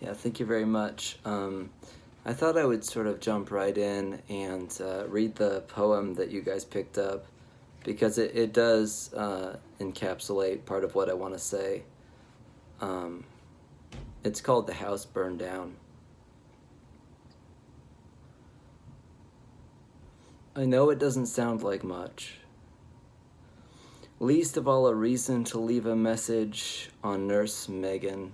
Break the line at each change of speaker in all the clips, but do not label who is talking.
Yeah, thank you very much. I thought I would sort of jump right in and read the poem that you guys picked up because it does encapsulate part of what I want to say. Um, it's called The House Burned Down. I know it doesn't sound like much. Least of all a reason to leave a message on Nurse Megan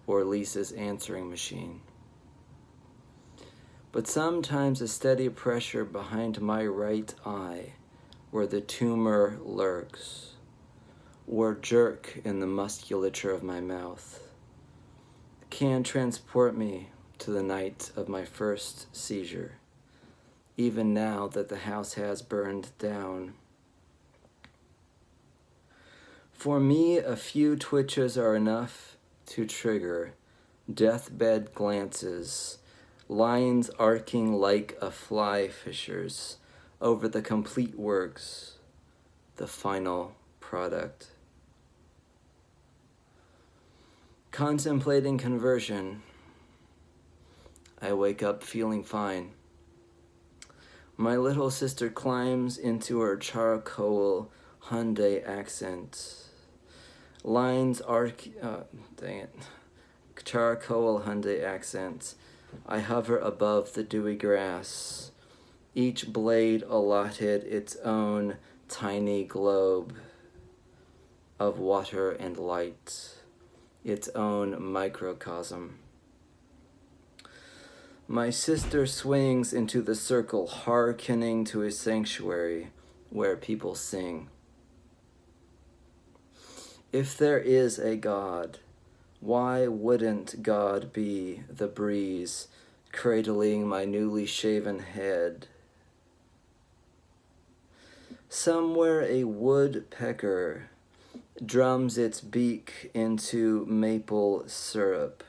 or Lisa's answering machine. But sometimes a steady pressure behind my right eye where the tumor lurks, or jerk in the musculature of my mouth, can transport me to the night of my first seizure, even now that the house has burned down. For me, a few twitches are enough to trigger deathbed glances, lines arcing like a fly fisher's over the complete works, the final product. Contemplating conversion, I wake up feeling fine. My little sister climbs into her charcoal Hyundai accent. Lines charcoal Hyundai accent. I hover above the dewy grass, each blade allotted its own tiny globe of water and light, its own microcosm. My sister swings into the circle, hearkening to a sanctuary where people sing. If there is a God, why wouldn't God be the breeze cradling my newly shaven head? Somewhere a woodpecker drums its beak into maple syrup.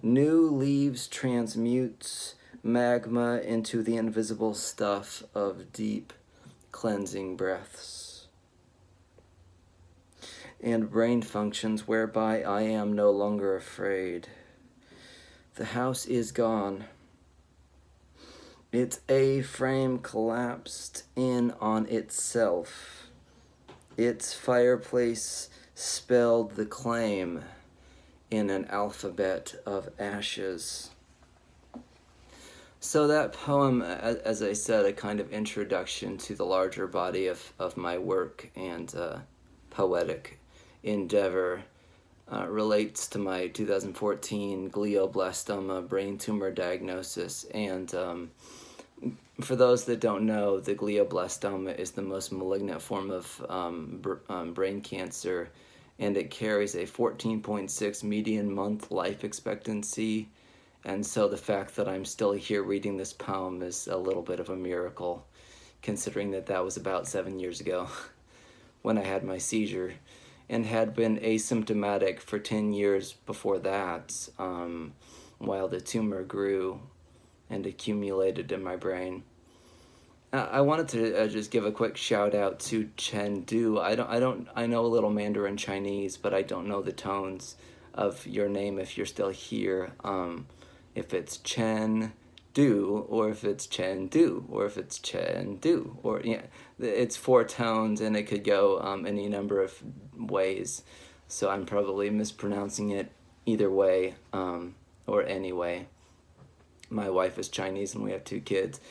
New leaves transmutes magma into the invisible stuff of deep cleansing breaths and brain functions whereby I am no longer afraid. The house is gone. Its A-frame collapsed in on itself. Its fireplace spelled the claim in an alphabet of ashes. So that poem, as I said, a kind of introduction to the larger body of my work and poetic endeavor, relates to my 2014 glioblastoma brain tumor diagnosis. And for those that don't know, the glioblastoma is the most malignant form of brain cancer, and it carries a 14.6 median month life expectancy. And so the fact that I'm still here reading this poem is a little bit of a miracle, considering that that was about 7 years ago when I had my seizure, and had been asymptomatic for 10 years before that, while the tumor grew and accumulated in my brain. I wanted to just give a quick shout out to Chen Du. I know a little Mandarin Chinese, but I don't know the tones of your name if you're still here. If it's Chen Du, or if it's Chen Du, or if it's Chen Du, or yeah, it's 4 tones and it could go any number of ways. So I'm probably mispronouncing it either way, or any way. My wife is Chinese and we have 2 kids.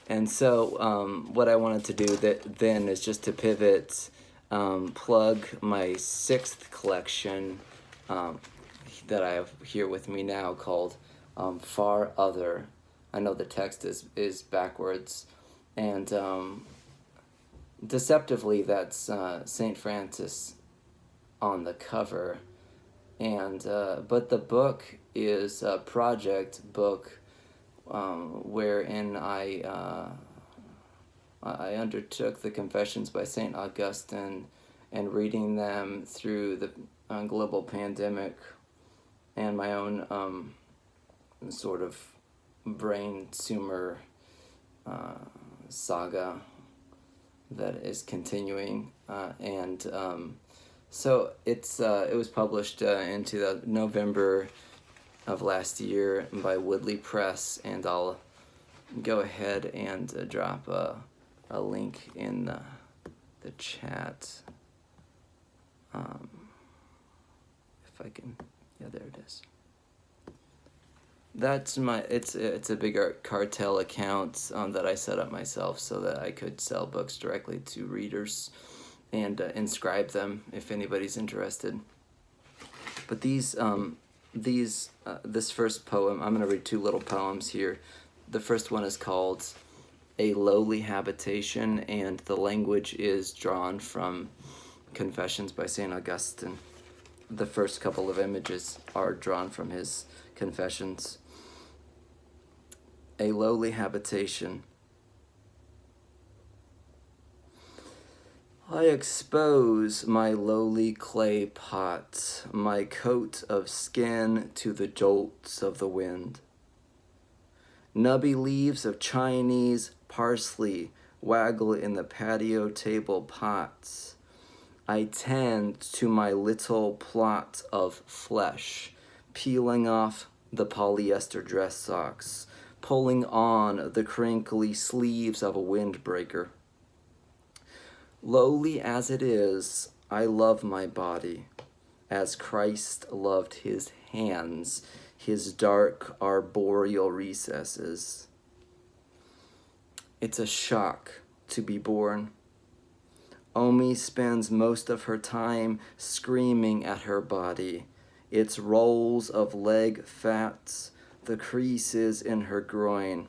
And so what I wanted to do then is just to pivot, plug my 6th collection that I have here with me now, called Far Other. I know the text is backwards, and deceptively that's St. Francis on the cover, and but the book is a project book wherein I undertook the Confessions by St. Augustine, and reading them through the global pandemic and my own sort of brain tumor saga that is continuing, and so it was published into November of last year by Woodley Press, and I'll go ahead and drop a link in the chat. If I can, yeah, there it is. That's it's a Big Art Cartel account that I set up myself so that I could sell books directly to readers and inscribe them if anybody's interested. But this first poem, I'm going to read two little poems here. The first one is called A Lowly Habitation, and the language is drawn from Confessions by St. Augustine. The first couple of images are drawn from his Confessions. A lowly habitation. I expose my lowly clay pot, my coat of skin to the jolts of the wind. Nubby leaves of Chinese parsley waggle in the patio table pots. I tend to my little plot of flesh, peeling off the polyester dress socks, pulling on the crinkly sleeves of a windbreaker. Lowly as it is, I love my body, as Christ loved his hands, his dark arboreal recesses. It's a shock to be born. Omi spends most of her time screaming at her body, its rolls of leg fat, the creases in her groin.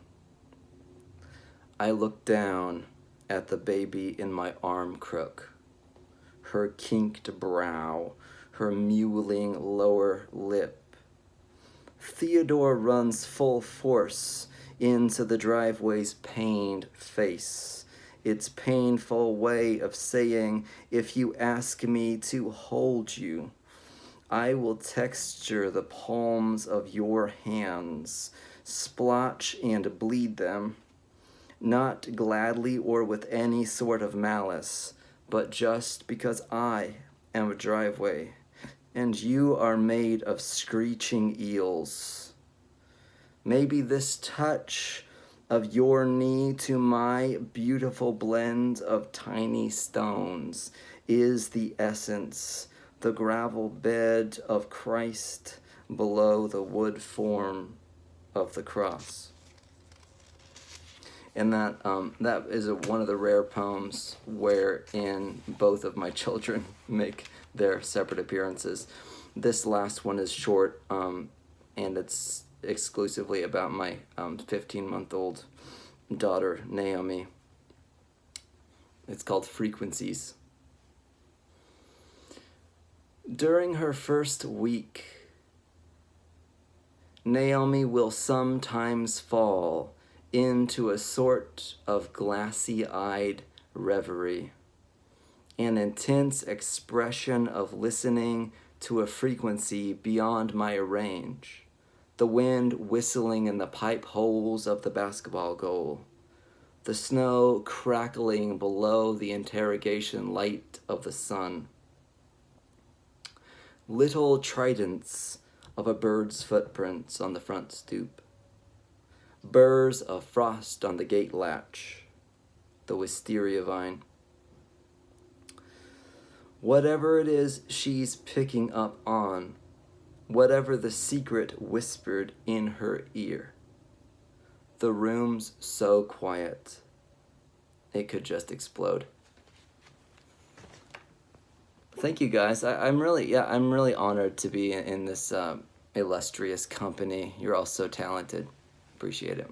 I look down at the baby in my arm crook, her kinked brow, her mewling lower lip. Theodore runs full force into the driveway's pained face, its painful way of saying, if you ask me to hold you, I will texture the palms of your hands, splotch and bleed them, not gladly or with any sort of malice, but just because I am a driveway, and you are made of screeching eels. Maybe this touch of your knee to my beautiful blend of tiny stones is the essence, the gravel bed of Christ below the wood form of the cross. And that is one of the rare poems wherein both of my children make their separate appearances. This last one is short, and it's exclusively about my 15-month-old daughter, Naomi. It's called Frequencies. During her first week, Naomi will sometimes fall into a sort of glassy-eyed reverie, an intense expression of listening to a frequency beyond my range, the wind whistling in the pipe holes of the basketball goal, the snow crackling below the interrogation light of the sun. Little tridents of a bird's footprints on the front stoop, burrs of frost on the gate latch, the wisteria vine. Whatever it is she's picking up on, whatever the secret whispered in her ear, the room's so quiet, it could just explode. Thank you, guys. I'm really honored to be in this illustrious company. You're all so talented. Appreciate it.